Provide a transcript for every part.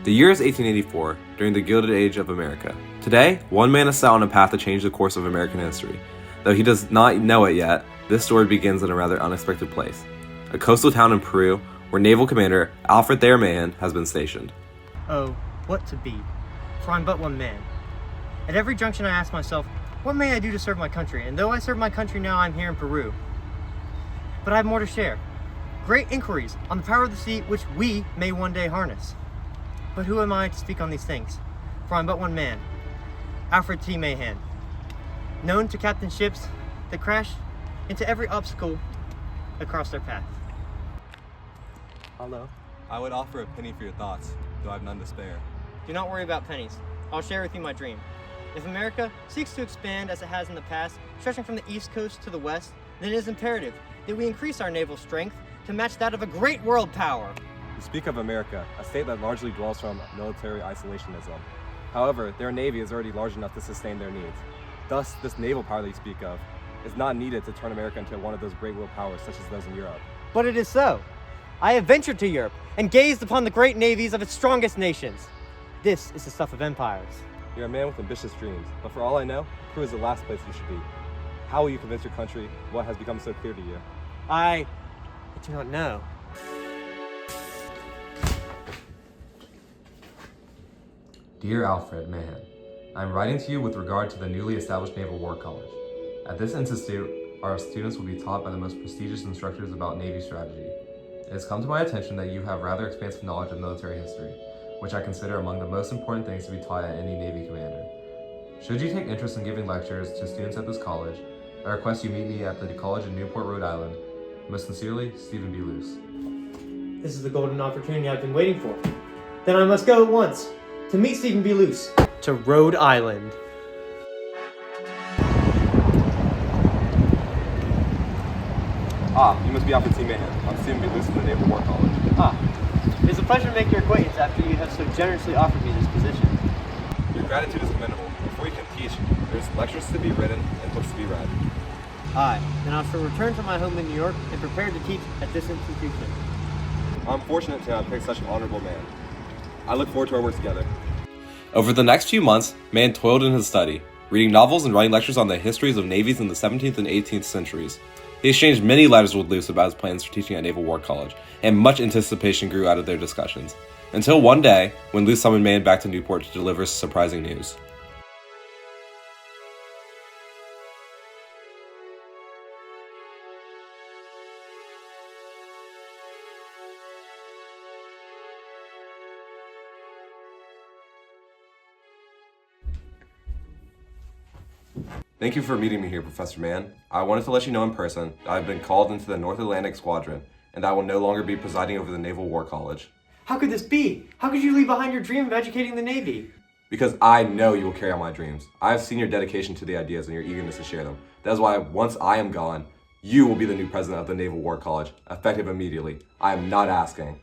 The year is 1884, during the Gilded Age of America. Today, one man is set on a path to change the course of American history. Though he does not know it yet, this story begins in a rather unexpected place. A coastal town in Peru, where Naval Commander Alfred T. Mahan has been stationed. Oh, what to be, for I'm but one man. At every junction I ask myself, what may I do to serve my country? And though I serve my country now, I'm here in Peru. But I have more to share. Great inquiries on the power of the sea, which we may one day harness. But who am I to speak on these things? For I'm but one man, Alfred T. Mahan, known to captain ships that crash into every obstacle across their path. Hello. I would offer a penny for your thoughts, though I have none to spare. Do not worry about pennies. I'll share with you my dream. If America seeks to expand as it has in the past, stretching from the East Coast to the West, then it is imperative that we increase our naval strength to match that of a great world power. You speak of America, a state that largely dwells from military isolationism. However, their navy is already large enough to sustain their needs. Thus, this naval power that you speak of is not needed to turn America into one of those great world powers such as those in Europe. But it is so. I have ventured to Europe and gazed upon the great navies of its strongest nations. This is the stuff of empires. You're a man with ambitious dreams, but for all I know, Peru is the last place you should be. How will you convince your country what has become so clear to you? I do not know. Dear Alfred Mahan, I am writing to you with regard to the newly established Naval War College. At this institute, our students will be taught by the most prestigious instructors about Navy strategy. It has come to my attention that you have rather expansive knowledge of military history, which I consider among the most important things to be taught at any Navy commander. Should you take interest in giving lectures to students at this college, I request you meet me at the college in Newport, Rhode Island. Most sincerely, Stephen B. Luce. This is the golden opportunity I've been waiting for. Then I must go at once to meet Stephen B. Luce. To Rhode Island. You must be Alfred T. Mahan. I'm Stephen B. Luce from the Naval War College. It's a pleasure to make your acquaintance after you have so generously offered me this position. Your gratitude is commendable. Before you can teach, there's lectures to be written and books to be read. Then I shall return to my home in New York and prepare to teach at this institution. I'm fortunate to have picked such an honorable man. I look forward to our work together. Over the next few months, Mahan toiled in his study, reading novels and writing lectures on the histories of navies in the 17th and 18th centuries. He exchanged many letters with Luce about his plans for teaching at Naval War College, and much anticipation grew out of their discussions. Until one day, when Luce summoned Mahan back to Newport to deliver surprising news. Thank you for meeting me here, Professor Mahan. I wanted to let you know in person that I've been called into the North Atlantic Squadron, and I will no longer be presiding over the Naval War College. How could this be? How could you leave behind your dream of educating the Navy? Because I know you will carry out my dreams. I have seen your dedication to the ideas and your eagerness to share them. That is why once I am gone, you will be the new president of the Naval War College, effective immediately. I am not asking.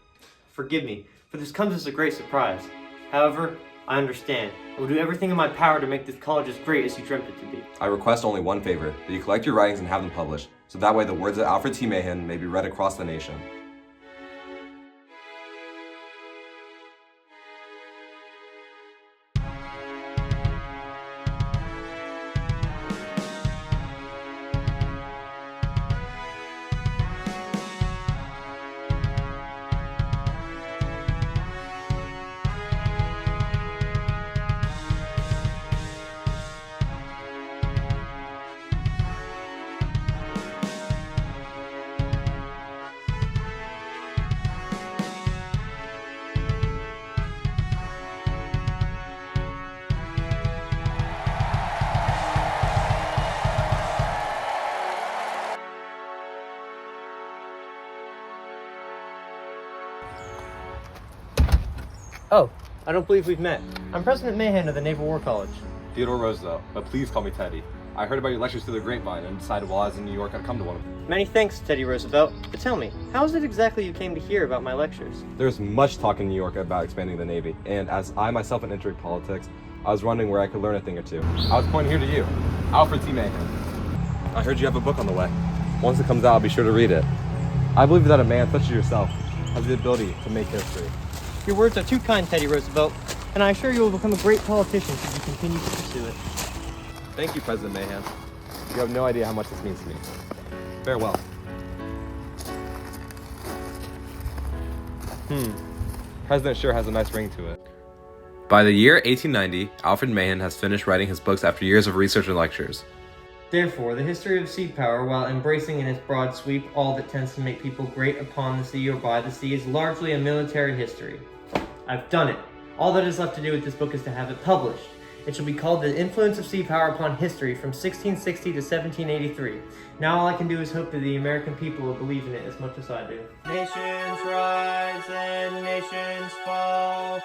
Forgive me, for this comes as a great surprise. However, I understand. I will do everything in my power to make this college as great as you dreamt it to be. I request only one favor, that you collect your writings and have them published, so that way the words of Alfred T. Mahan may be read across the nation. Oh, I don't believe we've met. I'm President Mahan of the Naval War College. Theodore Roosevelt, but please call me Teddy. I heard about your lectures through the grapevine and decided while I was in New York I'd come to one of them. Many thanks, Teddy Roosevelt. But tell me, how is it exactly you came to hear about my lectures? There's much talk in New York about expanding the Navy, and as I myself am entering politics, I was wondering where I could learn a thing or two. I was pointing here to you, Alfred T. Mahan. I heard you have a book on the way. Once it comes out, I'll be sure to read it. I believe that a man such as yourself has the ability to make history. Your words are too kind, Teddy Roosevelt, and I assure you will become a great politician should you continue to pursue it. Thank you, President Mahan. You have no idea how much this means to me. Farewell. President sure has a nice ring to it. By the year 1890, Alfred Mahan has finished writing his books after years of research and lectures. Therefore, the history of sea power, while embracing in its broad sweep all that tends to make people great upon the sea or by the sea, is largely a military history. I've done it. All that is left to do with this book is to have it published. It shall be called The Influence of Sea Power Upon History from 1660 to 1783. Now all I can do is hope that the American people will believe in it as much as I do. Nations rise and nations fall.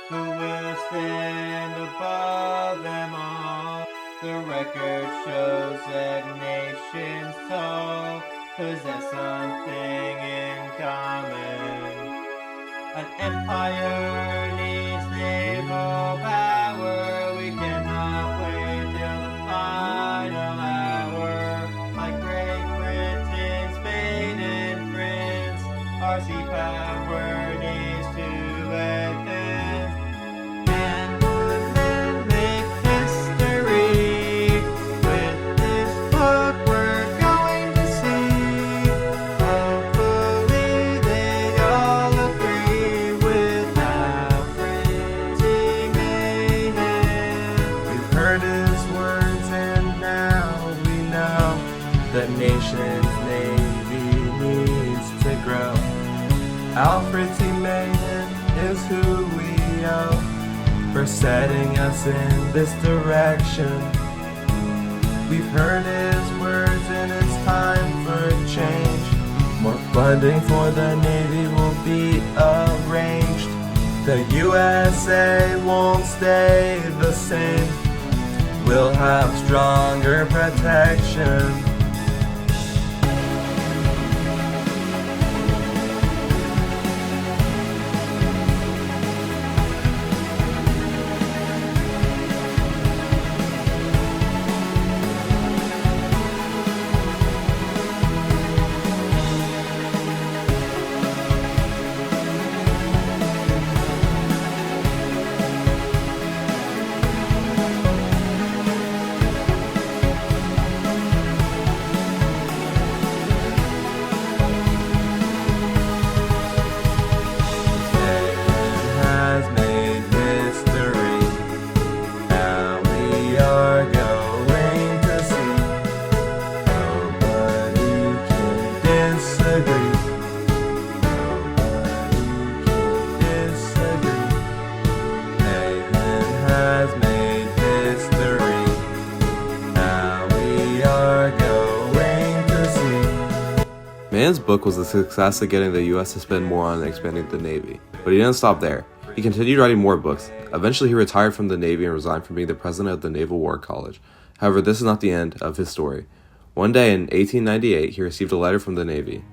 Who will stand above them all? The record shows that nations tall possess something in common. An empire needs naval power. We cannot wait till the final hour. Like Great Britain, Spain, and France, our sea power needs to advance. And women make history. With this book we're going to see. Hopefully they all agree with Alfred T. Mahan. We've heard his words and now we know the nation's navy needs to grow. Alfred T. Mahan is who we owe for setting us in this direction. We've heard his words and it's time for change. More funding for the Navy will be arranged. The USA won't stay the same. We'll have stronger protection. Mahan's book was a success at getting the US to spend more on expanding the Navy, but he didn't stop there. He continued writing more books. Eventually he retired from the Navy and resigned from being the president of the Naval War College. However, this is not the end of his story. One day in 1898, he received a letter from the Navy.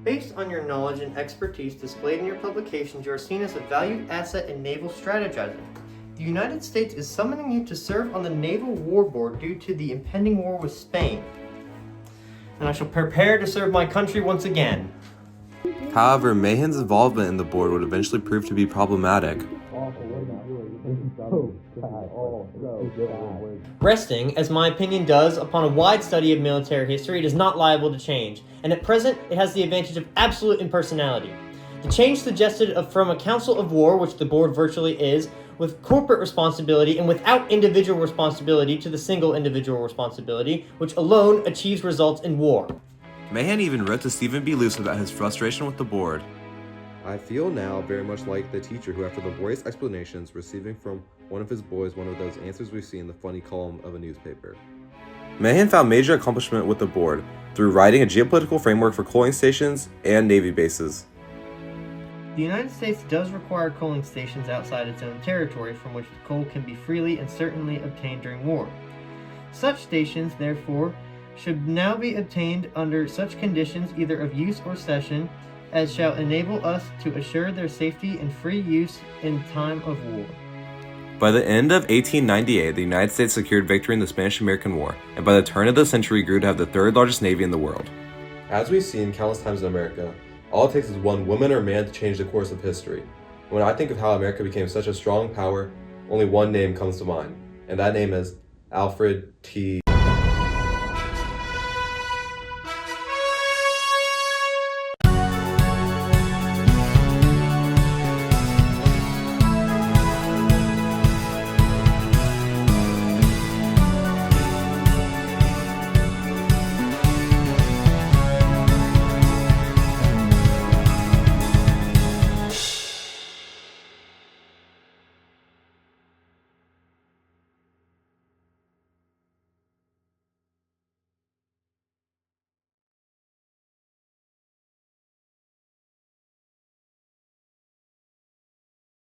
Based on your knowledge and expertise displayed in your publications, you are seen as a valued asset in naval strategizing. The United States is summoning you to serve on the Naval War Board due to the impending war with Spain. And I shall prepare to serve my country once again. However, Mahan's involvement in the board would eventually prove to be problematic. Resting, as my opinion does, upon a wide study of military history, it is not liable to change, and at present it has the advantage of absolute impersonality. The change suggested from a council of war, which the board virtually is, with corporate responsibility and without individual responsibility to the single individual responsibility, which alone achieves results in war. Mahan even wrote to Stephen B. Luce about his frustration with the board. I feel now very much like the teacher who, after laborious explanations, receiving from one of his boys one of those answers we see in the funny column of a newspaper. Mahan found major accomplishment with the board through writing a geopolitical framework for coaling stations and Navy bases. The United States does require coaling stations outside its own territory from which the coal can be freely and certainly obtained during war. Such stations, therefore, should now be obtained under such conditions either of use or cession as shall enable us to assure their safety and free use in time of war. By the end of 1898, the United States secured victory in the Spanish-American War, and by the turn of the century grew to have the third largest navy in the world. As we've seen countless times in America, all it takes is one woman or man to change the course of history. When I think of how America became such a strong power, only one name comes to mind, and that name is Alfred T.